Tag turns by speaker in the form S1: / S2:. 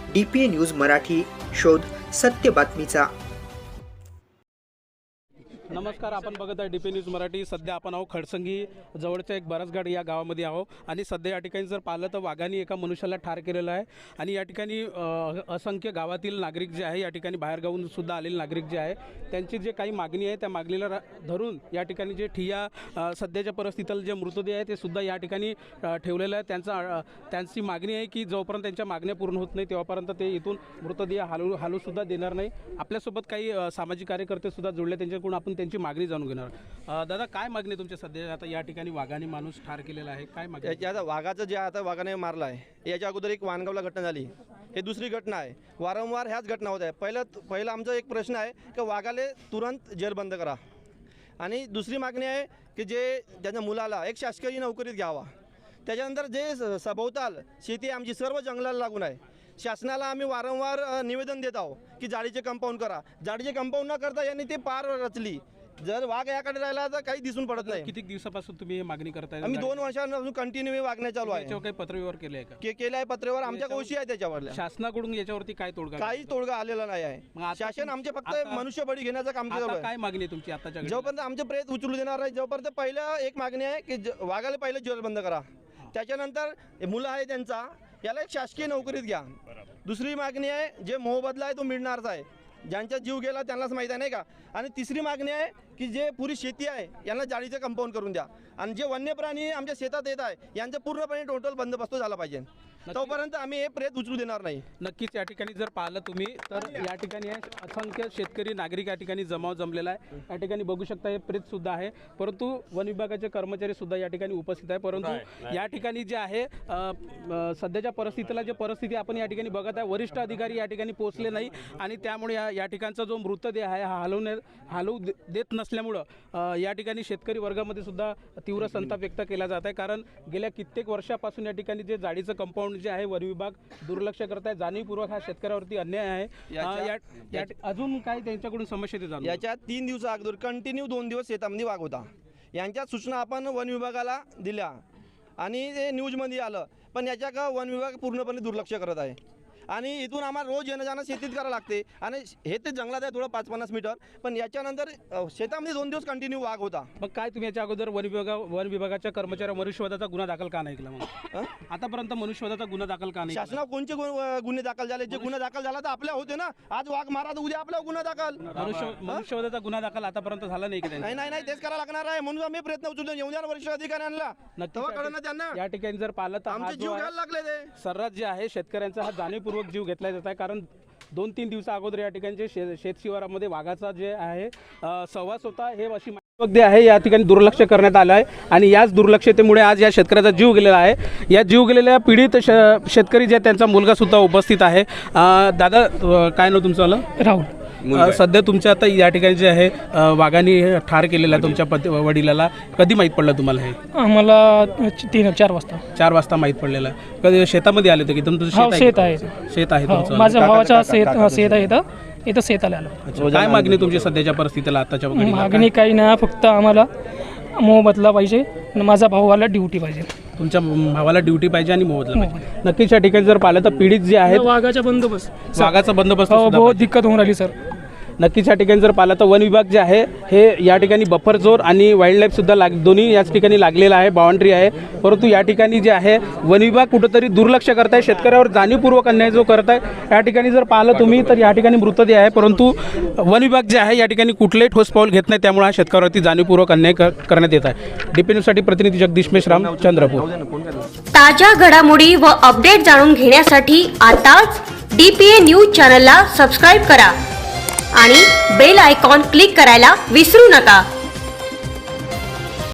S1: DPA news Marathi, शोध सत्य बातमीचा।
S2: नमस्कार, आपण बघत आहे DPA न्यूज मराठी। सध्या आपण आहो खडसंगी जवळच्या एक बरसगाड या गावामध्ये आहो आणि सध्या या ठिकाणी जर पाहिलं तर वाघाने एका मनुष्याला ठार केलेलं आहे आणि या ठिकाणी असंख्य गावातील नागरिक जे आहे, या ठिकाणी बाहेरगावून सुद्धा आलेले नागरिक जे आहे, त्यांची जे काही मागणी आहे त्या मागणीला धरून या ठिकाणी जे ठिय्या सध्याच्या परिस्थितीला जे मृतदेह आहे ते सुद्धा या ठिकाणी ठेवलेलं आहे। त्यांची मागणी आहे की जोपर्यंत त्यांच्या मागण्या पूर्ण होत नाही तेव्हापर्यंत ते इथून मृतदेह हालू सुद्धा देणार नाही। आपल्यासोबत काही सामाजिक कार्यकर्ते सुद्धा जोडले, त्यांच्याकडून आपण त्यांची मागणी जाणून घेणार। दादा, काय मागणी तुमच्या सध्या? आता या ठिकाणी वाघाने माणूस ठार केलेला आहे, काय मागणी?
S3: आता वाघाचं जे आता वाघाने मारला आहे, याच्या अगोदर एक वानगावला घटना झाली, हे दुसरी घटना आहे। वारंवार ह्याच घटना होत आहे। पहिला आमचा एक प्रश्न आहे की वाघाले तुरंत जेल बंद करा आणि दुसरी मागणी आहे की जे त्यांच्या मुलाला एक शासकीय नोकरीत घ्यावा। त्याच्यानंतर जे सभोवताल शेती आमची सर्व जंगलाला लागून आहे, शासनाला आम्ही वारंवार निवेदन देत आहोत की जाळीचे कंपाऊंड करा। जाळीचे कंपाऊंड न करता यांनी ते पार रचली। जर वाघ याकडे राहिला तर काही दिसून पडत नाही।
S2: किती दिवसापासून तुम्ही हे मागणी करताय?
S3: आम्ही 2 वर्षांपासून कंटिन्यू वागणे चालू आहे।
S2: याच्यावर काही पत्रव्यवहार केले का?
S3: केलं आहे पत्रव्यवहार, आमच्या गोष्टी आहे त्याच्यावर।
S2: शासनाकडून याच्यावरती काय तोडगा?
S3: काही तोडगा आलेला नाही आहे। शासन आमचे फक्त मनुष्य बळी घेण्याचं काम केलं आहे।
S2: काय मागणी आहे तुमची आताच्या घडीला?
S3: जोपर्यंत आमचे प्रयत्न उचलू देणार नाही, जोपर्यंत पहिलं एक मागणी आहे की वाघाला पहिलं जेल बंद करा। त्याच्यानंतर मुलं आहे त्यांचा, याला एक शासकीय नोकरीत घ्या। दुसरी मागणी आहे जे मोबदला आहे तो मिळणारच आहे, ज्यांचा जीव गेला त्यांनाच माहीत आहे, नाही का। आणि तिसरी मागणी आहे की जे पुरी शेती आहे यांना जाळीचं कंपाऊंड करून द्या आणि जे वन्य प्राणी आमच्या शेतात येत आहे यांचा पूर्णपणे टोटल बंदोबस्त झाला पाहिजे। तोपर्यंत आम्ही हे प्रयत्न उचलू देणार नाही।
S2: नक्कीच या ठिकाणी जर पाहिलं तुम्ही तर या ठिकाणी असंख्य शेतकरी नागरिक या ठिकाणी जमलेला आहे। या ठिकाणी बघू शकता हे प्रेत सुद्धा आहे, परंतु वन विभागाचे कर्मचारी सुद्धा या ठिकाणी उपस्थित आहे। परंतु या ठिकाणी जे आहे सध्याच्या परिस्थितीला जे परिस्थिती आपण या ठिकाणी बघत आहे, वरिष्ठ अधिकारी या ठिकाणी पोहोचले नाही आणि त्यामुळे या ठिकाणचा जो मृतदेह आहे हा हलवू देत नसल्यामुळं या ठिकाणी शेतकरी वर्गामध्ये सुद्धा तीव्र संताप व्यक्त केला जात आहे। कारण गेल्या कित्येक वर्षापासून या ठिकाणी जे जाळीचं कंपाऊंड जे आहे वन विभाग दुर्लक्ष करत आहे। जाणीवपूर्वक हा शेतकऱ्यावरती अन्याय आहे। अजून काय त्यांच्याकडून समस्या ते जाणून?
S3: याच्या 3 दिवसा अगोदर कंटिन्यू 2 दिवस शेतामध्ये वाघ होता। यांच्या सूचना आपण वन विभागाला दिल्या आणि ते न्यूजमध्ये आलं, पण याच्या का वन विभाग पूर्णपणे दुर्लक्ष करत आहे आणि इथून आम्हाला रोज येणं जाणं शेतीत करावं लागते आणि हे ते जंगलात आहे थोडं 5-50 मीटर, पण याच्यानंतर शेतामध्ये 2 दिवस कंटिन्यू वाघ होता।
S2: मग काय तुम्ही याच्या अगोदर वन विभागाच्या कर्मचाऱ्या मनुष्यवधाचा गुन्हा दाखल का नाही केला? मग आतापर्यंत मनुष्यवधाचा गुन्हा दाखल का नाही?
S3: शासनावर कोणते गुन्हे दाखल झाले? जे गुन्हा दाखल झाला तर आपल्या होते ना, आज वाघ मारा तर उद्या आपला गुन्हा दाखल।
S2: मनुष्यवधाचा गुन्हा दाखल आतापर्यंत झाला नाही की?
S3: नाही तेच करावं लागणार आहे, म्हणून आम्ही प्रयत्न उचलतो। येऊन द्या वरिष्ठ अधिकाऱ्यांना, तेव्हा कळणार त्यांना।
S2: या ठिकाणी जर पाहिलं तर
S3: आमचे जीव घ्यायला लागले ते
S2: सर्रास जे आहे शेतकऱ्यांचा हा जाणीवपूर्वक जीव घेतला जात आहे। कारण 2-3 दिवसा अगोदर या ठिकाणचे शेत शिवारामध्ये वाघाचा जे आहे सहवास होता, हे अशी माहिती आहे या ठिकाणी दुर्लक्ष करण्यात आलं आहे आणि याच दुर्लक्षतेमुळे आज या शेतकऱ्याचा जीव गेलेला आहे। या जीव गेलेल्या पीडित शेतकरी जे त्यांचा मुलगा सुद्धा उपस्थित आहे। दादा, काय नाव तुमचं? आलं राहुल। सध्या तुमच्या आता या ठिकाणी जे आहे वाघाने ठार केलेला आहे तुमच्या वडिलाला, कधी माहीत पडलं तुम्हाला? हे
S4: आम्हाला 4 वाजता
S2: 4 वाजता माहीत पडलेलं आहे। कधी शेतामध्ये आले होते की तुमचं
S4: शेत आहे?
S2: शेत आहे तुमचं?
S4: माझ्या भावाच्या शेत आहे इथं शेताला आलो।
S2: काय मागणी तुमची सध्याच्या परिस्थितीला आताच्या?
S4: मागणी काही ना, फक्त आम्हाला मोबदला पाहिजे, माझा भावाला ड्युटी पाहिजे।
S2: तुमच्या भावाला ड्युटी पाहिजे आणि मोबदला पाहिजे। नक्कीच या ठिकाणी जर पाहिलं तर पीडित जे आहेत
S4: वाघाचा बंदोबस्त
S2: बहुत
S4: दिक्कत होऊन राहिली सर।
S2: नक्कीच या ठिकाणी जर पाहिलं तर वन विभाग जे आहे हे या ठिकाणी बफर झोन आणि वाईल्ड लाईफ सुद्धा दोन्ही याच ठिकाणी लागलेला आहे, बाउंड्री आहे। परंतु या ठिकाणी जे आहे वन विभाग कुठंतरी दुर्लक्ष करत आहे, शेतकऱ्यावर जाणीवपूर्वक अन्याय जो करत आहे। या ठिकाणी जर पाहिलं तुम्ही तर या ठिकाणी मृतदेह आहे, परंतु वन विभाग जे आहे या ठिकाणी कुठलेही ठोस पाऊल घेत नाही, त्यामुळे हा शेतकऱ्यावरती जाणीवपूर्वक अन्याय करण्यात येत आहे। DPA न्यूजसाठी प्रतिनिधी जगदीश मेश्राम, चंद्रपूर।
S5: ताज्या घडामोडी व अपडेट जाणून घेण्यासाठी आताच DPA न्यूज चॅनलला सबस्क्राईब करा आणि बेल आयकॉन क्लिक करायला विसरू नका।